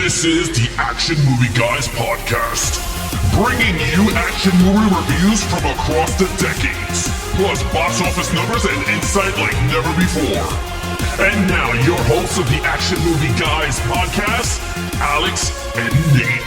This is the Action Movie Guys podcast, bringing you action movie reviews from across the decades, plus box office numbers and insight like never before. And now, your hosts of the Action Movie Guys podcast, Alex and Nate.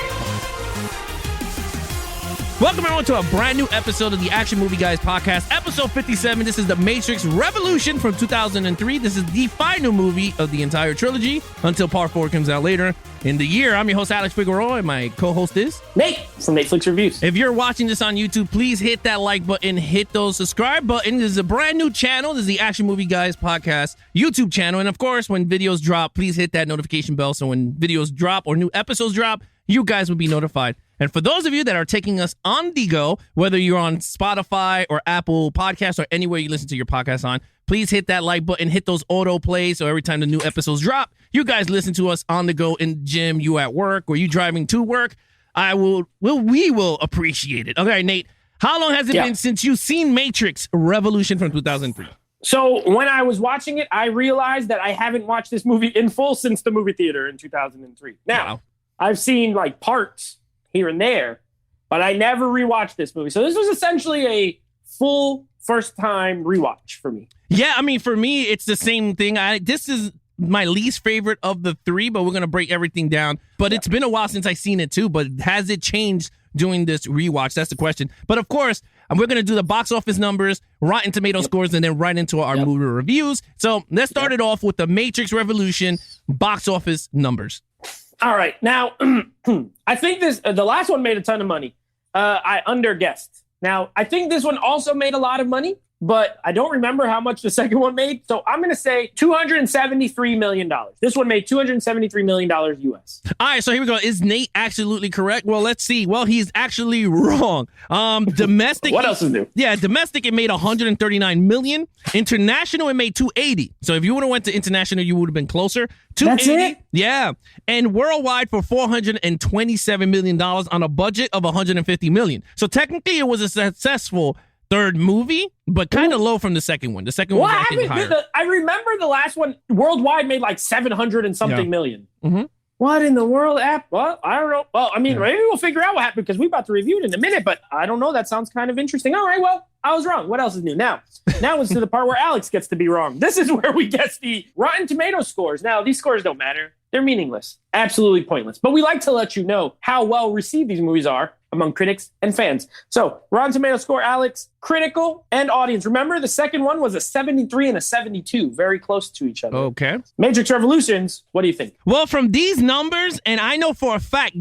Welcome everyone to a brand new episode of the Action Movie Guys podcast, episode 57. This is The Matrix Revolution from 2003. This is the final movie of the entire trilogy until part 4 comes out later in the year. I'm your host, Alex Figueroa, and my co-host is Nate from Netflix Reviews. If you're watching this on YouTube, please hit that like button, hit those subscribe button. This is a brand new channel. This is the Action Movie Guys podcast YouTube channel. And of course, when videos drop, please hit that notification bell so when videos drop or new episodes drop, you guys will be notified. And for those of you that are taking us on the go, whether you're on Spotify or Apple Podcasts or anywhere you listen to your podcast on, please hit that like button, hit those auto plays so every time the new episodes drop, you guys listen to us on the go in the gym, you at work, or you driving to work. We will appreciate it. Okay, Nate, how long has it been since you've seen Matrix Revolution from 2003? So when I was watching it, I realized that I haven't watched this movie in full since the movie theater in 2003. Now, I've seen like parts here and there, but I never rewatched this movie. So this was essentially a full first-time rewatch for me. Yeah, I mean, for me, it's the same thing. This is my least favorite of the three, but we're going to break everything down. But it's been a while since I've seen it, too. But has it changed doing this rewatch? That's the question. But, of course, we're going to do the box office numbers, Rotten Tomato scores, and then right into our movie reviews. So let's start it off with the Matrix Revolution box office numbers. All right. Now, I think the last one made a ton of money. I underguessed. Now, I think this one also made a lot of money, but I don't remember how much the second one made. So I'm going to say $273 million. This one made $273 million US. All right, so here we go. Is Nate absolutely correct? Well, let's see. Well, he's actually wrong. Domestic. What else is new? Yeah, domestic, it made $139 million. International, it made $280. So if you would have went to international, you would have been closer. That's it? Yeah. And worldwide for $427 million on a budget of $150 million. So technically, it was a successful third movie, but kind of low from the second one. The second one was, I think, higher. I remember the last one worldwide made like 700 and something million. Mm-hmm. What in the world? Well, I don't know. Well, I mean, maybe we'll figure out what happened because we're about to review it in a minute, but I don't know. That sounds kind of interesting. All right, well, I was wrong. What else is new? Now it's to the part where Alex gets to be wrong. This is where we guess the Rotten Tomato scores. Now, these scores don't matter. They're meaningless. Absolutely pointless. But we like to let you know how well received these movies are among critics and fans. So, Rotten Tomato score, Alex, critical and audience. Remember, the second one was a 73 and a 72, very close to each other. Okay. Matrix Revolutions, what do you think? Well, from these numbers, and I know for a fact,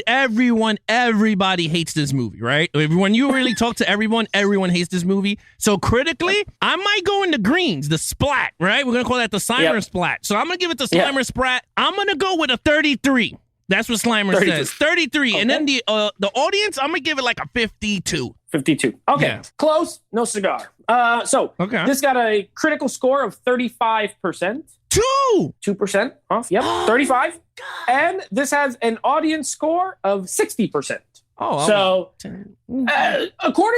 everybody hates this movie, right? When you really talk to everyone hates this movie. So critically, I might go in the greens, the splat, right? We're going to call that the Slimer splat. So I'm going to give it the Slimer splat. I'm going to go with a 33. That's what Slimer says. 33. Okay. And then the audience, I'm going to give it like a 52. 52. Okay. Yeah. Close. No cigar. This got a critical score of 35%. 2% off. Yep. 35. And this has an audience score of 60%. According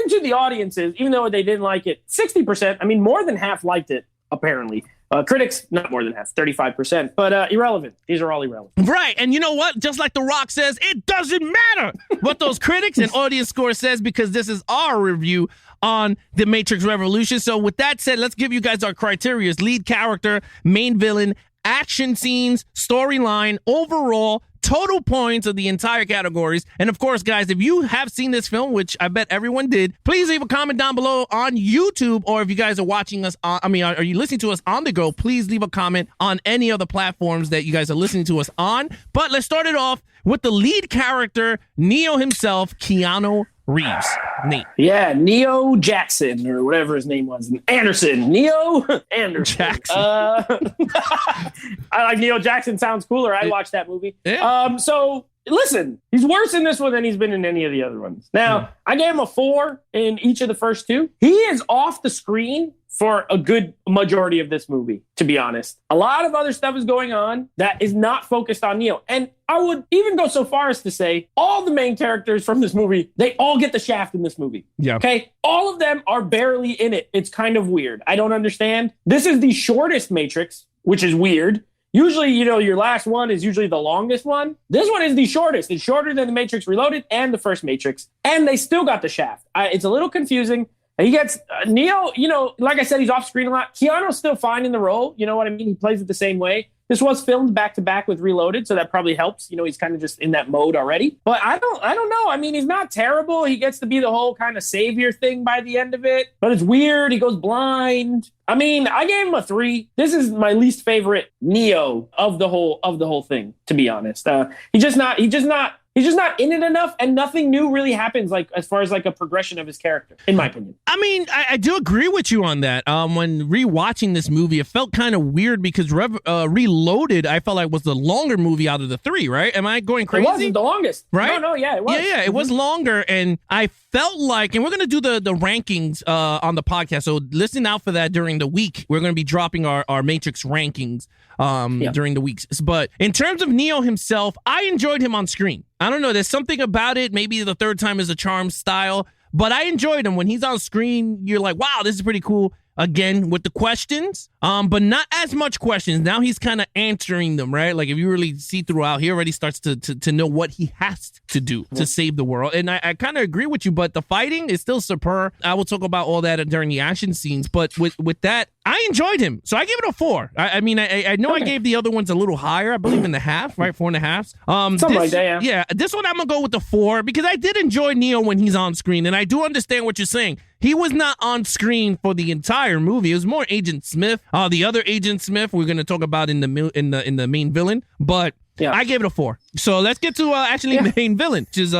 to the audiences, even though they didn't like it, 60%, I mean, more than half liked it, apparently. Critics, not more than half, 35%, but irrelevant. These are all irrelevant. Right, and you know what? Just like The Rock says, it doesn't matter what those critics and audience score says because this is our review on The Matrix Revolution. So with that said, let's give you guys our criteria. Lead character, main villain, action scenes, storyline, overall, total points of the entire categories. And of course, guys, if you have seen this film, which I bet everyone did, please leave a comment down below on YouTube, or if you guys are watching us are you listening to us on the go, please leave a comment on any of the platforms that you guys are listening to us on. But let's start it off with the lead character, Neo himself, Keanu Reeves. Nate. Yeah, Neo Jackson, or whatever his name was. Anderson. Neo Anderson. Jackson. I like Neo Jackson. Sounds cooler. I watched that movie. Yeah. So, listen, he's worse in this one than he's been in any of the other ones. Now, I gave him a 4 in each of the first 2. He is off the screen for a good majority of this movie, to be honest. A lot of other stuff is going on that is not focused on Neo. And I would even go so far as to say all the main characters from this movie, they all get the shaft in this movie. Yeah. Okay? All of them are barely in it. It's kind of weird. I don't understand. This is the shortest Matrix, which is weird. Usually, your last one is usually the longest one. This one is the shortest. It's shorter than The Matrix Reloaded and the first Matrix. And they still got the shaft. It's a little confusing. He gets Neo, like I said, he's off screen a lot. Keanu's still fine in the role. You know what I mean? He plays it the same way. This was filmed back to back with Reloaded, so that probably helps. He's kind of just in that mode already. But I don't know. I mean, he's not terrible. He gets to be the whole kind of savior thing by the end of it. But it's weird. He goes blind. I mean, I gave him a 3. This is my least favorite Neo of the whole thing, to be honest. He's just not in it enough, and nothing new really happens, like as far as like a progression of his character, in my opinion. I mean, I do agree with you on that. When rewatching this movie, it felt kind of weird because Reloaded, I felt like was the longer movie out of the 3, right? Am I going crazy? It wasn't the longest. Right? No, yeah, it was. Yeah, it was longer, and I felt like, and we're going to do the rankings on the podcast, so listen out for that during the week. We're going to be dropping our Matrix rankings during the weeks. But in terms of Neo himself, I enjoyed him on screen. I don't know. There's something about it. Maybe the third time is a charm style, but I enjoyed him. When he's on screen, you're like, wow, this is pretty cool. Again, with the questions, but not as much questions. Now he's kind of answering them, right? Like if you really see throughout, he already starts to know what he has to do to save the world. And I kind of agree with you, but the fighting is still superb. I will talk about all that during the action scenes, but with that, I enjoyed him. So I give it a 4. I mean, I know I gave the other ones a little higher. I believe in the half, right? 4.5. Something like that, yeah. Yeah, this one I'm going to go with the 4 because I did enjoy Neo when he's on screen. And I do understand what you're saying. He was not on screen for the entire movie. It was more Agent Smith. The other Agent Smith we're going to talk about in the main villain. But yeah. I gave it a 4. So let's get to the main villain, which is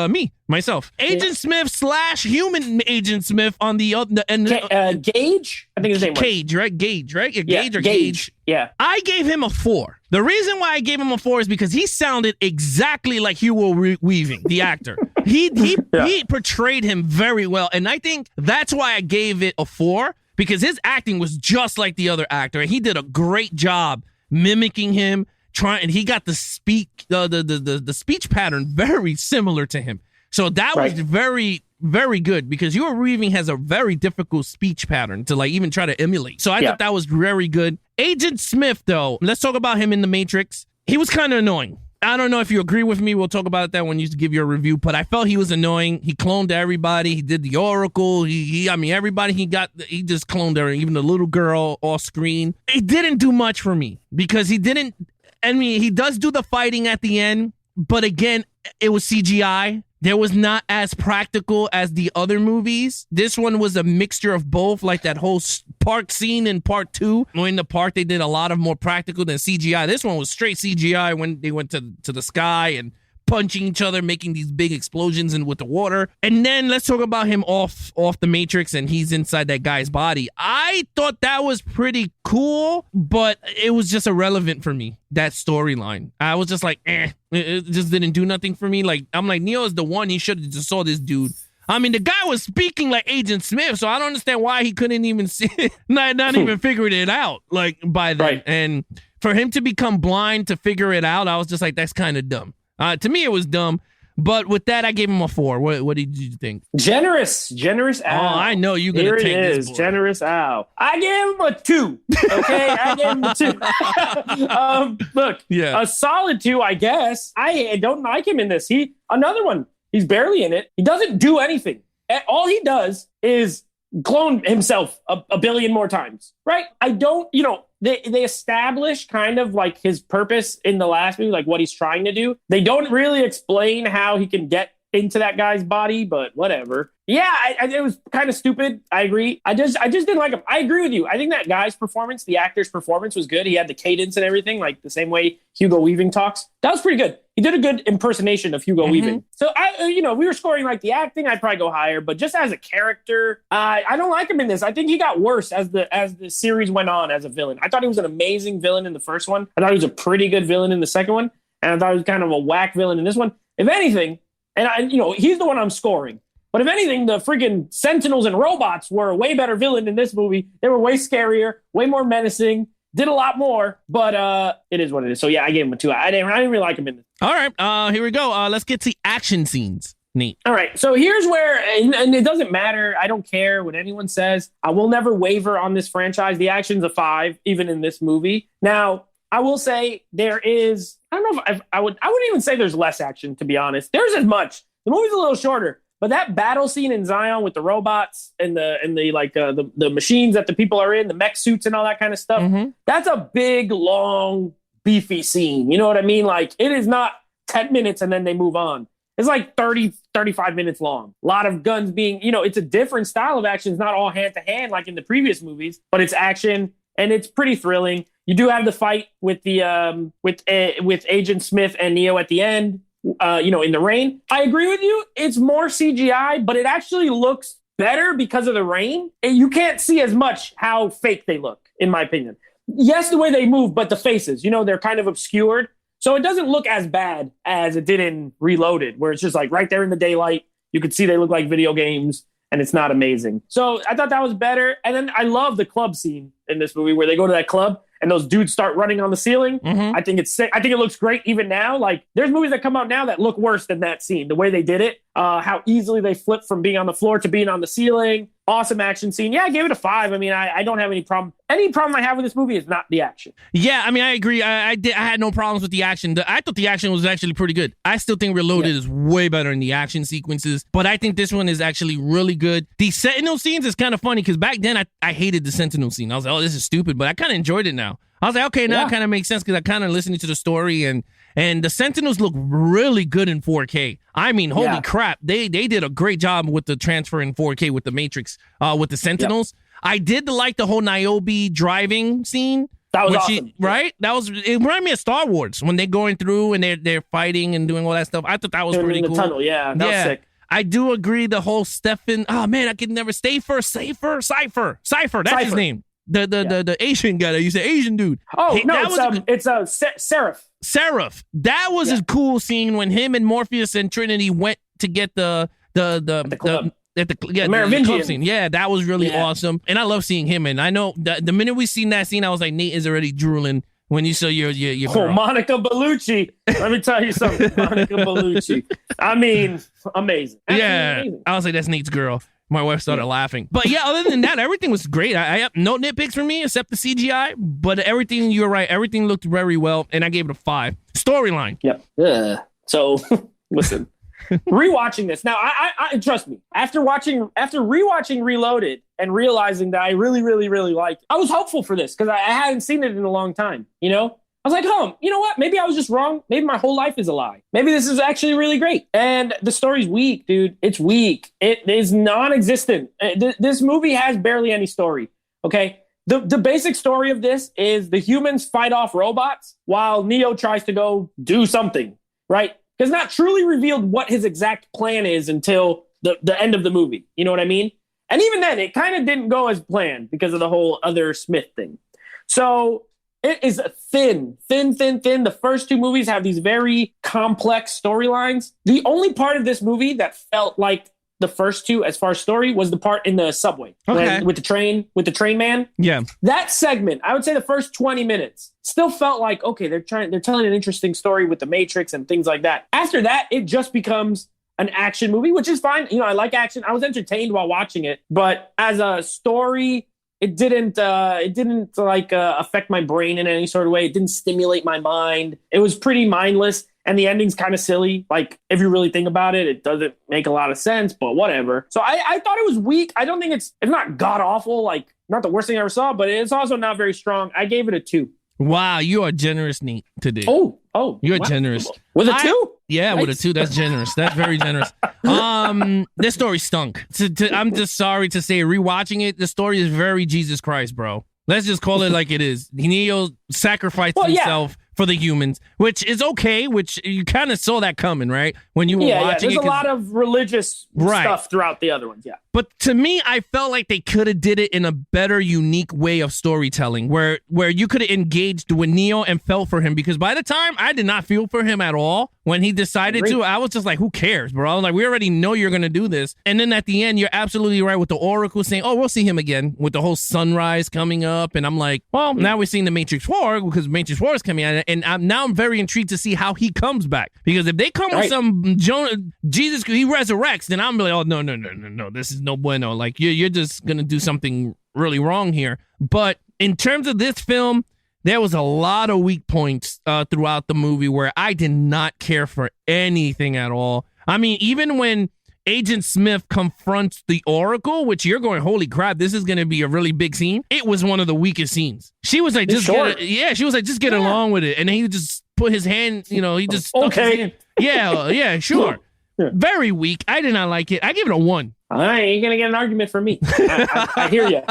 myself. Agent Smith / human Agent Smith on the Gage? I think his name was. Cage, right? Gage, right? Yeah, Gage. Yeah. I gave him a 4. The reason why I gave him a 4 is because he sounded exactly like Hugo Weaving, the actor. He portrayed him very well. And I think that's why I gave it a 4, because his acting was just like the other actor. And he did a great job mimicking him. And he got the speech pattern very similar to him. So that was very, very good because Hugo Weaving has a very difficult speech pattern to like even try to emulate. So I thought that was very good. Agent Smith, though, let's talk about him in The Matrix. He was kind of annoying. I don't know if you agree with me. We'll talk about that when you give your review. But I felt he was annoying. He cloned everybody. He did the Oracle. Everybody he just cloned her, even the little girl off screen. It didn't do much for me because he didn't. I mean, he does do the fighting at the end, but again, it was CGI. There was not as practical as the other movies. This one was a mixture of both, like that whole park scene in part 2. In the park, they did a lot of more practical than CGI. This one was straight CGI when they went to the sky and punching each other, making these big explosions with the water. And then let's talk about him off the Matrix, and he's inside that guy's body. I thought that was pretty cool, but it was just irrelevant for me, that storyline. I was just like, it just didn't do nothing for me. Like, I'm like, Neo is the one. He should have just saw this dude. I mean, the guy was speaking like Agent Smith, so I don't understand why he couldn't even see it, not even figuring it out, like, by then. Right. And for him to become blind to figure it out, I was just like, that's kind of dumb. To me, it was dumb. But with that, I gave him a 4. What did you think? Generous Al. Oh, I know you're going to take this. Generous Al. I gave him a 2. Okay, I gave him a 2. Look, a solid 2, I guess. I don't like him in this. Another one. He's barely in it. He doesn't do anything. All he does is clone himself a billion more times, right? I don't, they establish kind of like his purpose in the last movie, like what he's trying to do. They don't really explain how he can get into that guy's body, but whatever. Yeah, it was kind of stupid. I agree. I just didn't like him. I agree with you. I think that guy's performance, the actor's performance was good. He had the cadence and everything, like the same way Hugo Weaving talks. That was pretty good. He did a good impersonation of Hugo Weaving. So we were scoring like the acting. I'd probably go higher, but just as a character, I don't like him in this. I think he got worse as the series went on as a villain. I thought he was an amazing villain in the first one. I thought he was a pretty good villain in the second one, and I thought he was kind of a whack villain in this one. If anything, and he's the one I'm scoring. But if anything, the freaking Sentinels and robots were a way better villain in this movie. They were way scarier, way more menacing, did a lot more. But it is what it is. So yeah, I gave him a 2. I didn't really like him in this. All right, here we go. Let's get to action scenes. Neat. All right, so here's where, and it doesn't matter. I don't care what anyone says. I will never waver on this franchise. The action's a 5, even in this movie. Now, I will say there is, I don't know if I wouldn't even say there's less action, to be honest. There's as much. The movie's a little shorter, but that battle scene in Zion with the robots and the machines that the people are in, the mech suits and all that kind of stuff, that's a big, long, beefy scene. You know what I mean? Like, it is not 10 minutes and then they move on. It's like 30, 35 minutes long. A lot of guns being, it's a different style of action. It's not all hand to hand like in the previous movies, but it's action and it's pretty thrilling. You do have the fight with the with Agent Smith and Neo at the end, in the rain. I agree with you. It's more CGI, but it actually looks better because of the rain. And you can't see as much how fake they look, in my opinion. Yes, the way they move, but the faces, they're kind of obscured. So it doesn't look as bad as it did in Reloaded, where it's just like right there in the daylight. You could see they look like video games, and it's not amazing. So I thought that was better. And then I love the club scene in this movie where they go to that club and those dudes start running on the ceiling. I think it's sick. I think it looks great even now. Like, there's movies that come out now that look worse than that scene. The way they did it, how easily they flip from being on the floor to being on the ceiling. Awesome action scene. Yeah, I gave it a 5. I mean, I don't have any problem. Any problem I have with this movie is not the action. Yeah, I mean, I agree. I had no problems with the action. I thought the action was actually pretty good. I still think Reloaded is way better in the action sequences, but I think this one is actually really good. The Sentinel scenes is kind of funny because back then I hated the Sentinel scene. I was like, oh, this is stupid, but I kind of enjoyed it now. I was like, okay, now it kind of makes sense because I kind of listening to the story and the Sentinels look really good in 4K. I mean, holy crap. They did a great job with the transfer in 4K with the Matrix, with the Sentinels. I did like the whole Niobe driving scene. That was awesome. Right? It reminded me of Star Wars when they're going through and they're fighting and doing all that stuff. I thought that was pretty cool. In the tunnel, that was sick. I do agree the whole Stefan, oh man, I could never Cypher, that's his name. The Asian guy that you say Asian dude. Oh, no, it's Seraph. Seraph. That was a cool scene when him and Morpheus and Trinity went to get the club scene. Yeah, that was really awesome. And I love seeing him. And I know the minute we seen that scene, I was like, Nate is already drooling when you saw your girl. Monica Bellucci. Let me tell you something. Monica Bellucci. I mean, amazing. Amazing. I was like, that's Nate's girl. My wife started laughing. But yeah, other than that, everything was great. I have no nitpicks for me except the CGI. But everything, you're right, everything looked very well. And I gave it a 5. Storyline. Yep. So, listen. Rewatching this. Now, I trust me. After rewatching Reloaded and realizing that I really, really, really liked it, I was hopeful for this because I hadn't seen it in a long time, I was like, you know what? Maybe I was just wrong. Maybe my whole life is a lie. Maybe this is actually really great. And the story's weak, dude. It's weak. It is non-existent. This movie has barely any story, okay? The basic story of this is the humans fight off robots while Neo tries to go do something, right? Because not truly revealed what his exact plan is until the end of the movie. You know what I mean? And even then, it kind of didn't go as planned because of the whole other Smith thing. So it is thin. The first 2 movies have these very complex storylines. The only part of this movie that felt like the first 2 as far as story was the part in the subway with the train man. Yeah. That segment, I would say the first 20 minutes still felt like, okay, they're telling an interesting story with the Matrix and things like that. After that, it just becomes an action movie, which is fine. I like action. I was entertained while watching it, but as a story, it didn't affect my brain in any sort of way. It didn't stimulate my mind. It was pretty mindless. And the ending's kind of silly. Like, if you really think about it, it doesn't make a lot of sense, but whatever. So I thought it was weak. I don't think it's not god-awful, like, not the worst thing I ever saw, but it's also not very strong. I gave it a 2. Wow, you are generous, Nate, today. Oh. You're generous. With a 2? Yeah, nice. With a 2. That's generous. That's very generous. This story stunk. I'm just sorry to say, rewatching it, the story is very Jesus Christ, bro. Let's just call it like it is. Neo sacrificed himself for the humans, which is okay, which you kind of saw that coming, right? When you were watching there's a lot of religious stuff throughout the other ones, But to me, I felt like they could have did it in a better, unique way of storytelling where you could have engaged with Neo and felt for him, because by the time I did not feel for him at all when he decided to. I was just like, who cares, bro? I was like, we already know you're going to do this. And then at the end, you're absolutely right with the Oracle saying, oh, we'll see him again with the whole sunrise coming up. And I'm like, well, now we're seeing the Matrix 4 because Matrix 4 is coming out. And I'm very intrigued to see how he comes back, because if they come with some Jesus, he resurrects, then I'm like, oh, no, this is no bueno. Like, you're just going to do something really wrong here. But in terms of this film, there was a lot of weak points throughout the movie where I did not care for anything at all. I mean, even when Agent Smith confronts the Oracle, which you're going, holy crap, this is going to be a really big scene. It was one of the weakest scenes. She was like, just get along with it. And then he just put his hand, he just stuck his hand. Yeah, sure. Yeah. Very weak. I did not like it. I give it a 1. I ain't going to get an argument from me. I hear you.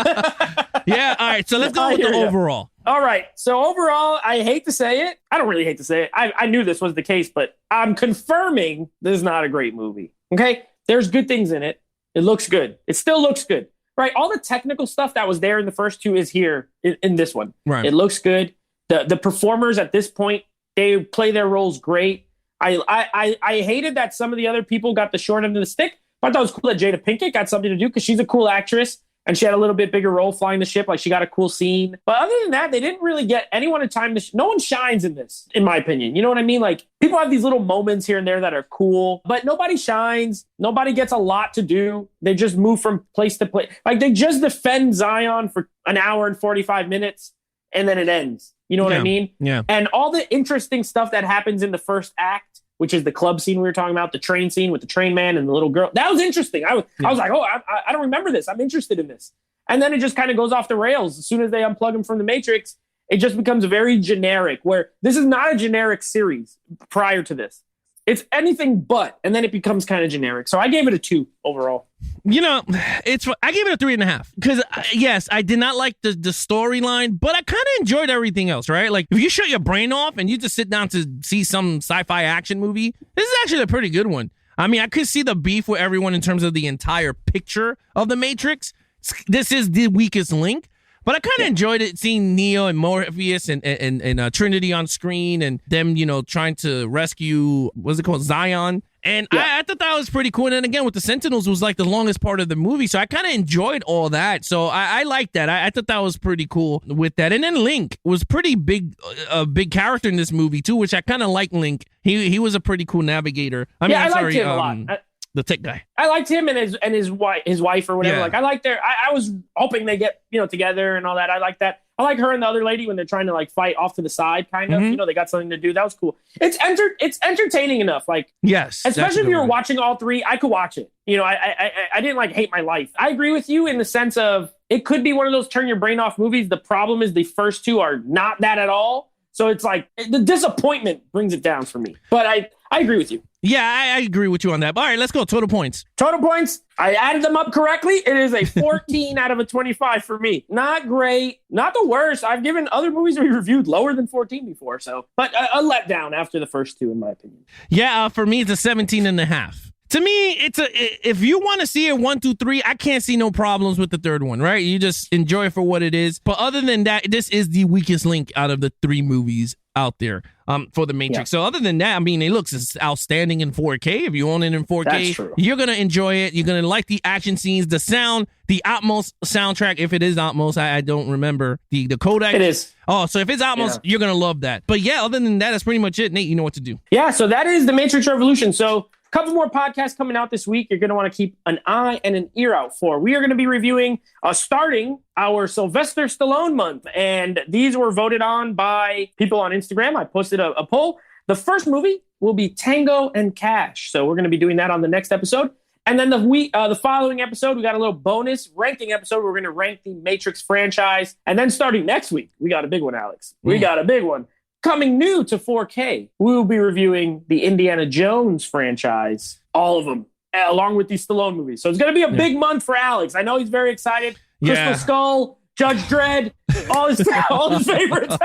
Yeah, all right. So let's go with the overall. All right. So overall, I hate to say it. I don't really hate to say it. I knew this was the case, but I'm confirming this is not a great movie. Okay? There's good things in it. It looks good. It still looks good. Right? All the technical stuff that was there in the first two is here in this one. Right. It looks good. The performers at this point, they play their roles great. I hated that some of the other people got the short end of the stick, but I thought it was cool that Jada Pinkett got something to do because she's a cool actress and she had a little bit bigger role flying the ship. Like she got a cool scene. But other than that, they didn't really get anyone a time to no one shines in this, in my opinion. You know what I mean? Like people have these little moments here and there that are cool, but nobody shines. Nobody gets a lot to do. They just move from place to place. Like they just defend Zion for an hour and 45 minutes and then it ends. You know what I mean? Yeah. And all the interesting stuff that happens in the first act, which is the club scene we were talking about, the train scene with the train man and the little girl. That was interesting. I was like, oh, I don't remember this. I'm interested in this. And then it just kind of goes off the rails. As soon as they unplug him from the Matrix, it just becomes very generic, where this is not a generic series prior to this. It's anything but, and then it becomes kind of generic. So I gave it a 2 overall. I gave it a 3.5 because yes, I did not like the storyline, but I kind of enjoyed everything else, right? Like if you shut your brain off and you just sit down to see some sci-fi action movie, this is actually a pretty good one. I mean, I could see the beef with everyone in terms of the entire picture of the Matrix. This is the weakest link. But I kind of enjoyed it, seeing Neo and Morpheus and Trinity on screen and them, trying to rescue, what's it called, Zion. And I thought that was pretty cool. And then again, with the Sentinels was like the longest part of the movie. So I kind of enjoyed all that. So I liked that. I thought that was pretty cool with that. And then Link was pretty big, a big character in this movie too, which I kind of like Link. He was a pretty cool navigator. I liked him a lot. The tech guy. I liked him and his wife or whatever. Yeah. Like I liked I was hoping they get, together and all that. I like that. I like her and the other lady when they're trying to like fight off to the side, kind of. Mm-hmm. They got something to do. That was cool. It's entertaining enough. Like yes, especially if you were watching all three, I could watch it. I didn't like hate my life. I agree with you in the sense of it could be one of those turn your brain off movies. The problem is the first two are not that at all. So it's like the disappointment brings it down for me. But I agree with you. Yeah, I agree with you on that. All right, let's go. Total points. Total points. I added them up correctly. It is a 14 out of a 25 for me. Not great. Not the worst. I've given other movies we reviewed lower than 14 before. But a letdown after the first two, in my opinion. Yeah, for me, it's a 17.5. To me, if you want to see it 1, 2, 3, I can't see no problems with the third one, right? You just enjoy it for what it is. But other than that, this is the weakest link out of the 3 movies out there for the Matrix. Yeah. So other than that, I mean, it looks outstanding in 4K. If you own it in 4K, you're going to enjoy it. You're going to like the action scenes, the sound, the Atmos soundtrack. If it is Atmos, I don't remember the codec. It is. Oh, so if it's Atmos, you're going to love that. But yeah, other than that, that's pretty much it. Nate, you know what to do. Yeah, so that is the Matrix Revolution. So couple more podcasts coming out this week you're going to want to keep an eye and an ear out for. We are going to be reviewing starting our Sylvester Stallone month, and these were voted on by people on Instagram. I posted a poll. The first movie will be Tango and Cash, so we're going to be doing that on the next episode. And then the following episode, we got a little bonus ranking episode. We're going to rank the Matrix franchise, and then starting next week, we got a big one, Alex. We got a big one. Coming new to 4K, we will be reviewing the Indiana Jones franchise, all of them, along with these Stallone movies. So it's going to be a big month for Alex. I know he's very excited. Crystal Skull, Judge Dredd, all his favorites.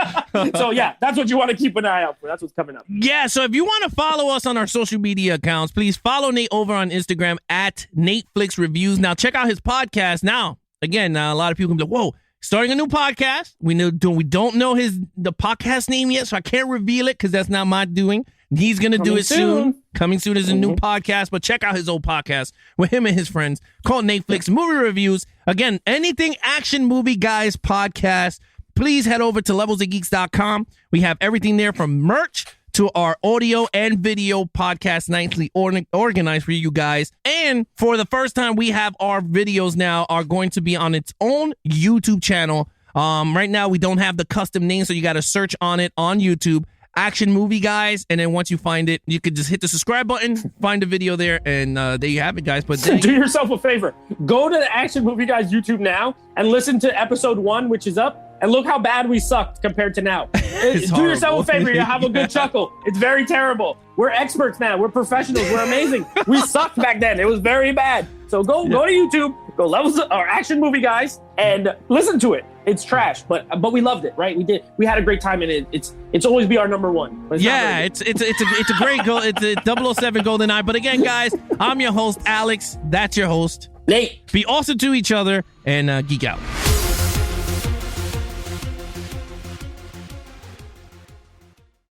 So yeah, that's what you want to keep an eye out for. That's what's coming up. Yeah, so if you want to follow us on our social media accounts, please follow Nate over on Instagram at NateFlixReviews. Now check out his podcast. Now, again, a lot of people can be like, whoa, starting a new podcast. We don't know the podcast name yet, so I can't reveal it because that's not my doing. He's going to do it soon. Coming soon is a new podcast, but check out his old podcast with him and his friends called Netflix Movie Reviews. Again, anything action movie guys podcast, please head over to levelsofgeeks.com. We have everything there from merch to our audio and video podcast nicely organized for you guys. And for the first time, we have our videos now are going to be on its own YouTube channel Right now, we don't have the custom name, so you got to search on it on YouTube. Action Movie Guys, and then once you find it, you could just hit the subscribe button, find the video there, and there you have it, guys. But do yourself a favor. Go to the Action Movie Guys YouTube now and listen to episode 1, which is up, and look how bad we sucked compared to now. Do yourself a favor. You have a good chuckle. It's very terrible. We're experts now. We're professionals. We're amazing. We sucked back then. It was very bad. So go to YouTube, go levels or Action Movie Guys, and listen to it. It's trash, but we loved it, right? We had a great time in it. It's always be our number one. It's a great goal. It's a 007 GoldenEye. But again, guys, I'm your host, Alex. That's your host, Nate. Be awesome to each other and geek out.